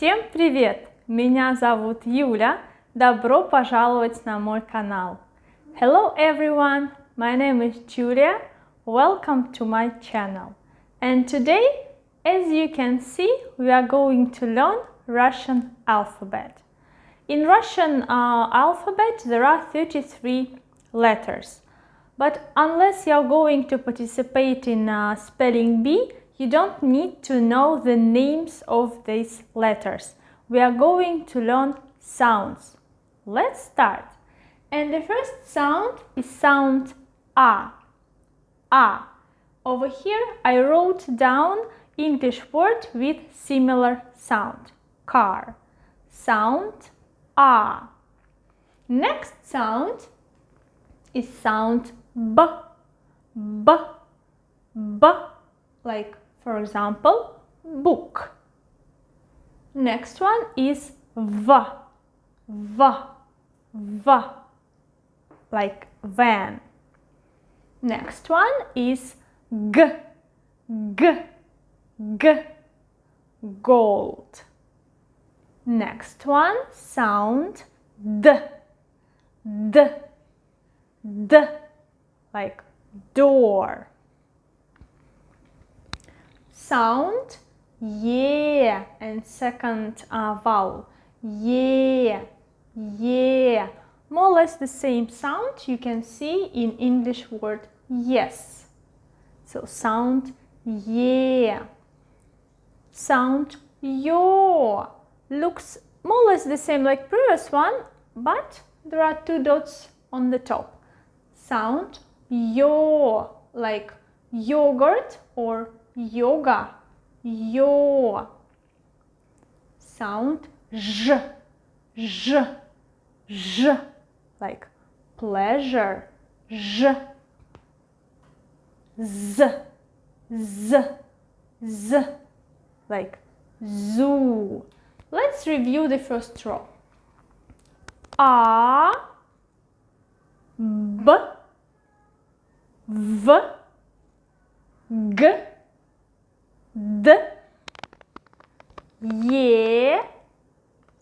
Всем привет! Меня зовут Юля. Добро пожаловать на мой канал. Hello everyone! My name is Julia. Welcome to my channel. And today, as you can see, we are going to learn Russian alphabet. In Russian alphabet, there are 33 letters. But unless you're going to participate in spelling bee, you don't need to know the names of these letters. We are going to learn sounds. Let's start. And the first sound is sound A. A. Over here I wrote down English word with similar sound. Car. Sound A. Next sound is sound B. B. B. Like, for example, book. Next one is V. V. V. Like van. Next one is G. G. G. Gold. Next one, sound D. D. D. Like door. Sound yeah and second vowel yeah, yeah. More or less the same sound you can see in English word yes. So sound yeah. Sound yo looks more or less the same like previous one, but there are two dots on the top. Sound yo like yogurt or yoga. Yo. Sound j. J. J. Like pleasure. J. Z. Z. Z. Like zoo. Let's review the first row. A. B. V. G. D. Ye.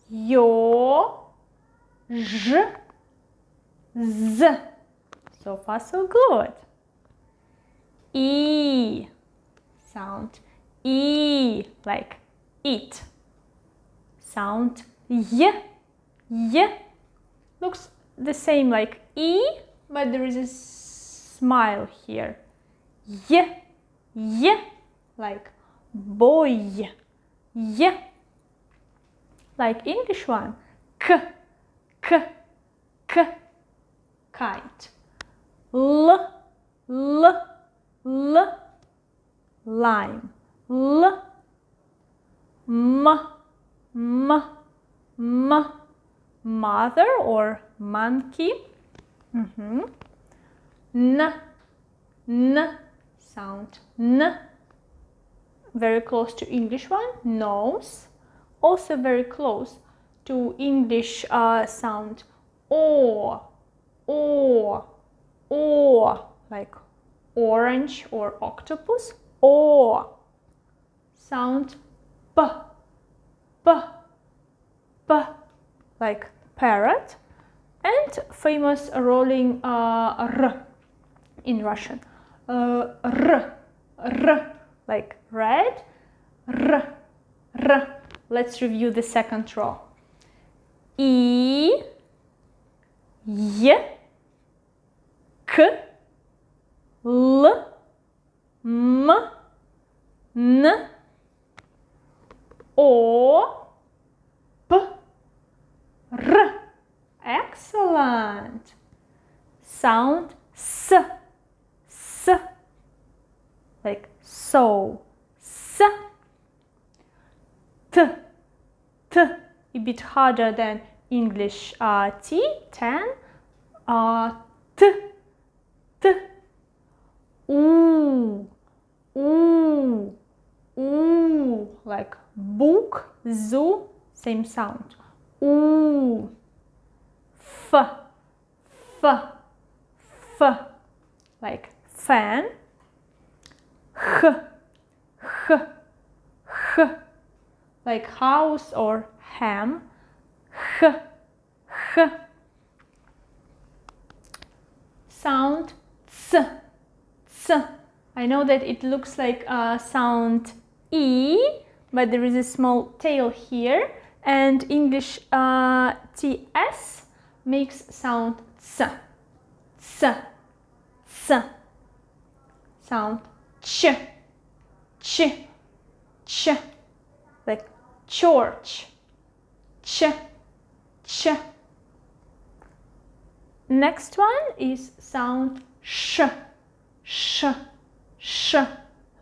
Yo. J. Z. So far so good. E. Sound E like eat. Sound Y. Y. Looks the same like E, but there is a smile here. Y. Y. Like boy. Y. Like English one. K. K. K. Kite. L. L. L. Lime. L. M. M. M. Mother or monkey. N. N. Sound N. Very close to English one. Nose. Also very close to English sound O. O. O. Like orange or octopus. O. Sound P. P. P. Like parrot. And famous rolling R in Russian. R. R. Like red. R. R. Let's review the second row. E. Y. K. L. M. N. O. P. R. Excellent. Sound S. S. Like so. S. T. T. A bit harder than English T. 10. T. T. Ooh. Ooh. Ooh. Like book. Zoo. Same sound. Ooh. F. F. F. Like fan. H. H. H. like house or ham. H, h. Sound ts, ts. I know that it looks like a sound E, but there is a small tail here, and English TS makes sound ts, ts, ts. Sound ch, ch, ch, like church, ch, ch. Next one is sound sh, sh, sh,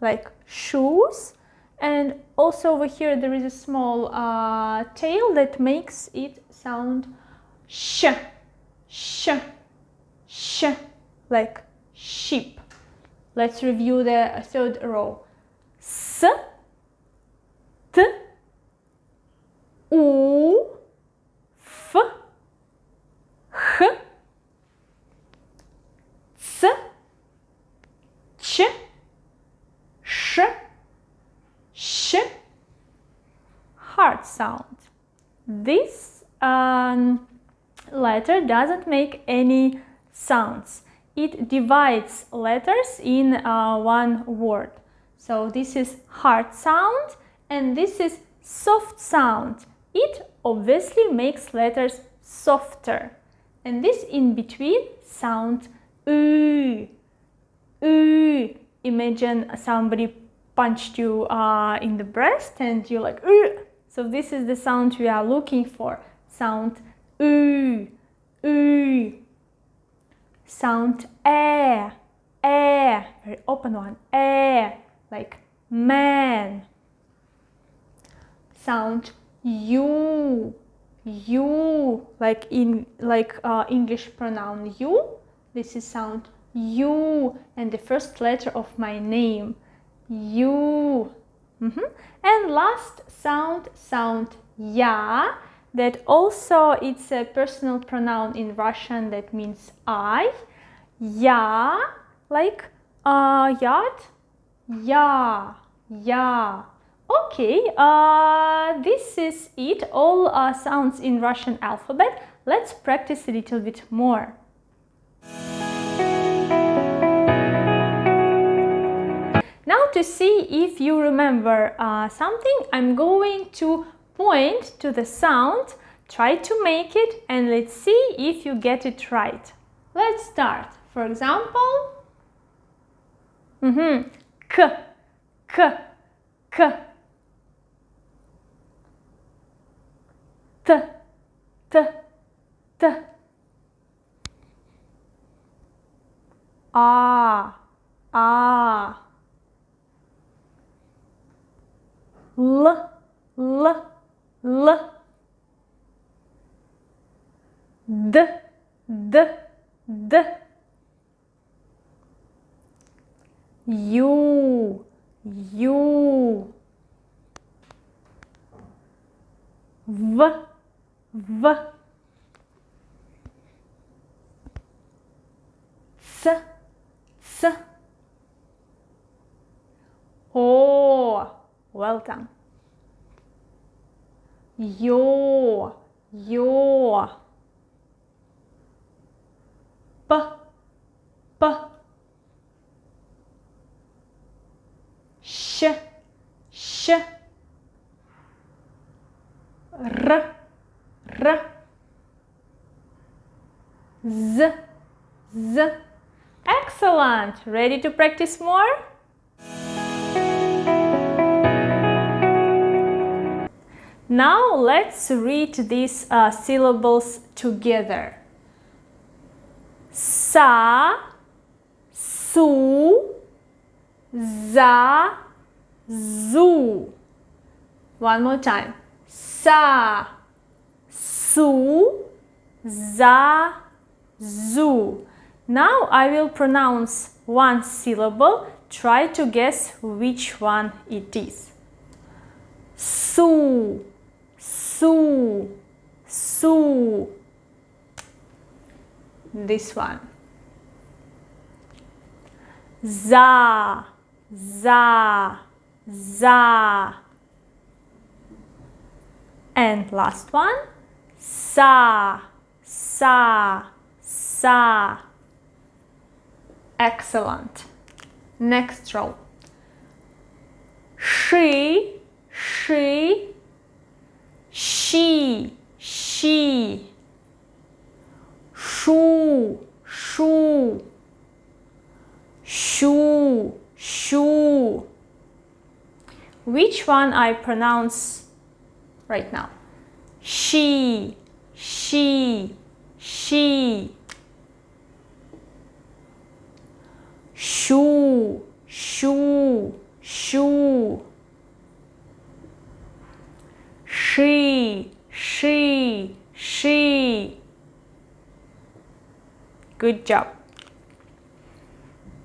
like shoes. And also over here there is a small tail that makes it sound sh, sh, sh, like sheep. Let's review the third row. S, T, U, F, H, C, Ch, Sh, Sh. Hard sound. This letter doesn't make any sounds. It divides letters in one word. So this is hard sound and this is soft sound. It obviously makes letters softer. And this in between sound U. U. Imagine somebody punched you in the breast and you're like U. So this is the sound we are looking for. Sound U. U. Sound air, air, very open one, air, like man. Sound you, like in English pronoun you. This is sound you, and the first letter of my name, you. And last sound ya. That also it's a personal pronoun in Russian that means I. Ya, like yacht. Ya, ya. Okay, this is it. All sounds in Russian alphabet. Let's practice a little bit more. Now to see if you remember something, I'm going to point to the sound, try to make it, and let's see if you get it right. Let's start. For example, k, k, k. T, t, t. A, a. L, l. L, D, D, D. U, U. V, V. S, S. O. Well done. Yo, yo. P, P. Sh, sh. R, r. Z, z. Excellent! Ready to practice more? Now let's read these syllables together. Sa, su, za, zu. One more time. Sa, su, za, zu. Now I will pronounce one syllable. Try to guess which one it is. Su, su, su. This one. Za, za, za. And last one, sa, sa, sa. Excellent. Next row. She, she, she, she. Shu, shu, shu, shu. Which one I pronounce right now? She, she, she. Shu, shu, shu. She, she, she. Good job.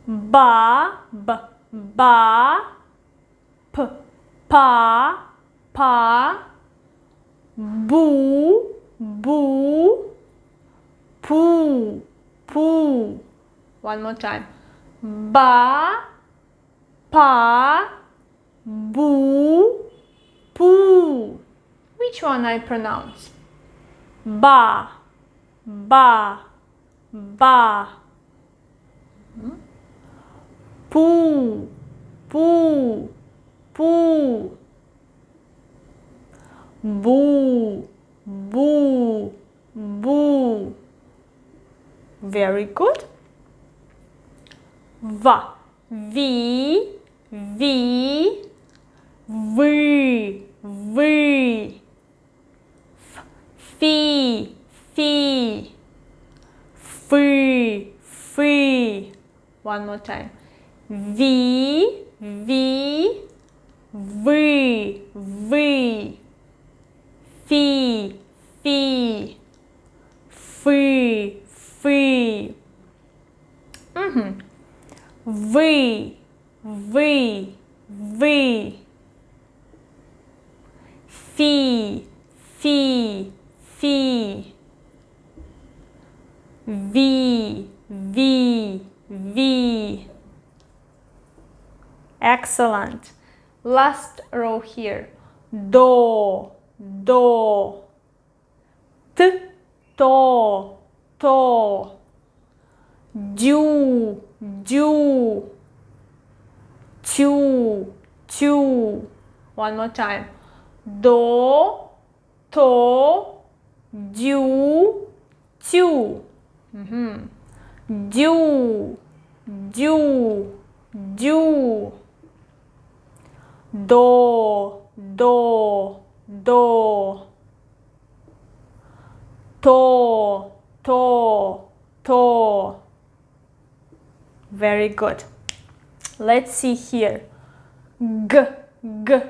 Ba, b, ba. P, pa, pa. Bu, bu. Poo, poo. One more time. Ba, pa, bu, poo. Which one I pronounce? Ba, ba, ba. Poo, poo, poo. Boo, boo, boo. Very good. Va, vi, vi, вы, вы. F, fi, fi, фы, фы. One more time. Ви, ви, вы, вы. Фи, фи, фы, фы. Вы, вы, вы. Фи, фи, фи. Ви, ви, ви. Excellent. Last row here. Do, do. T, to, to. Дю, дю. Тю, тю. One more time. До, то, дю, тю. Дю, дю, дю. До, до, до. То, то, то. Very good. Let's see here. G, g,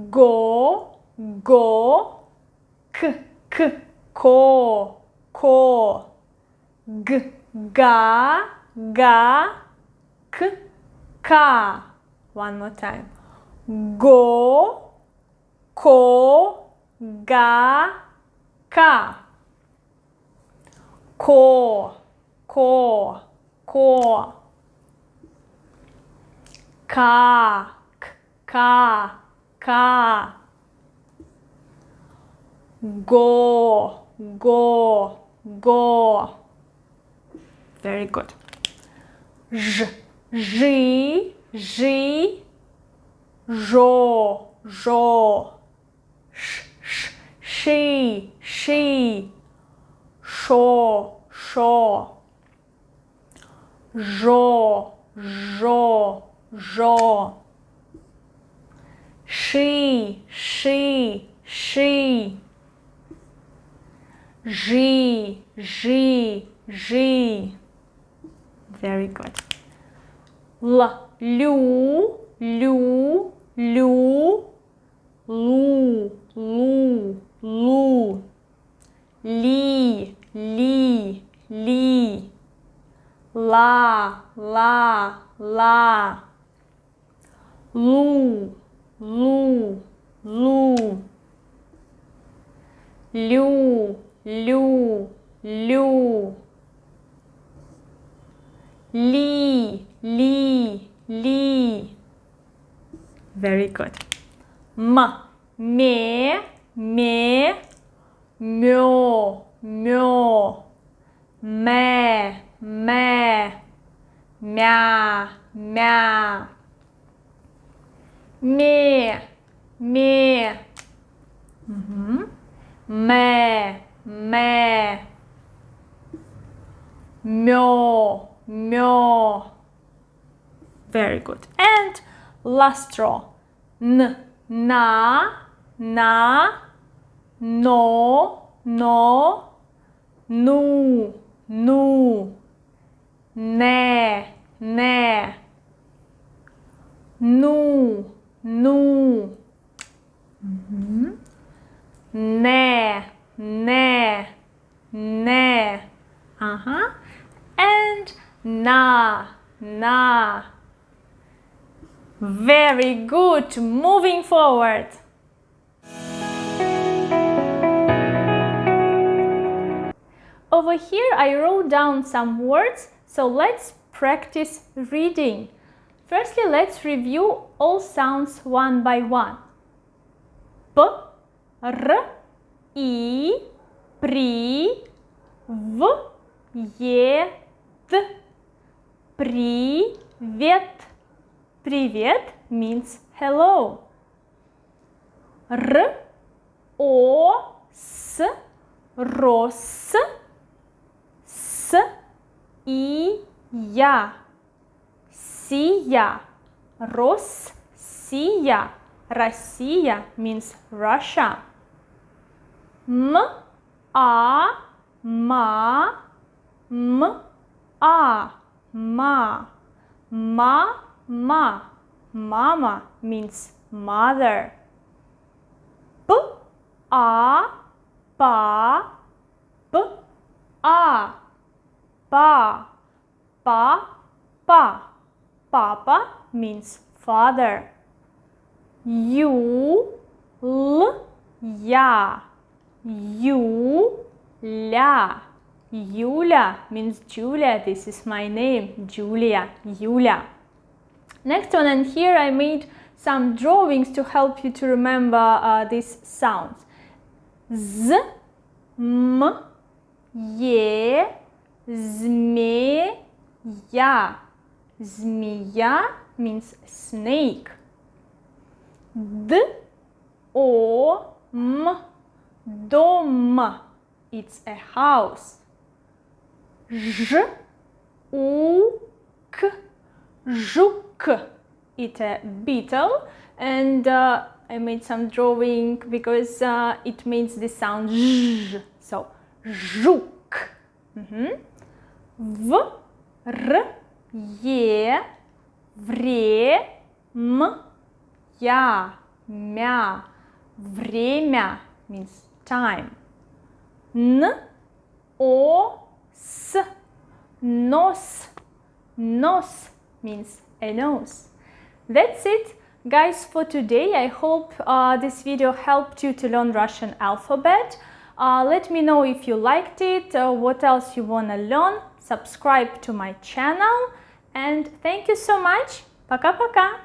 go, go. K, k, ko, ko. G, ga, ga. K, ka. One more time. Go, ko, ga, ka. Ko, ko, ko. Ka, ka, ka. Go, go, go. Very good. J, ži, ži. Žo, žo. Š, š, ši, ši. Šo, šo. Žo, žo, žo. Ši, ši, ši. Ži, ži, ži. Very good. L, lju, lju, lju. Lu, lu, lu. Li, li, li. La, la, la. Lu, lu, lu. Lju, lju, lju. Li, li, li. Very good. M, me, me. мё, мё, мэ, мэ, мя, мя, ме, ме, мэ, мэ, мё, мё. Very good. And last row. N, na, на, но, ну, ну, не, ну, не, не. And na. Very good. Moving forward. Over here I wrote down some words, so let's practice reading. Firstly, let's review all sounds one by one. P, R, I, при, в, е, т. Привет. Привет means hello. Р, о, с, рос, с, и, я. Сия. Россия. Россия means Russia. М, а, ма, м, а, ма. Ма. Mama means mother. P, а, па, п, а, па, па. Papa means father. Ю, л, я. Юля. Yulia means Julia. This is my name, Julia, Yulia. Next one, and here I made some drawings to help you to remember these sounds. Z, m, е, змея. Змея means snake. D, o, m, дом. It's a house. Ж, у, к, жук. It's a beetle, and I made some drawing because it makes the sound zh. So жук. В, р, е, вре, м, я, мя. Время means time. Н, о, с, нос. Нос means a nose. That's it, guys, for today. I hope this video helped you to learn Russian alphabet. Let me know if you liked it, what else you want to learn. Subscribe to my channel, and thank you so much. Пока-пока.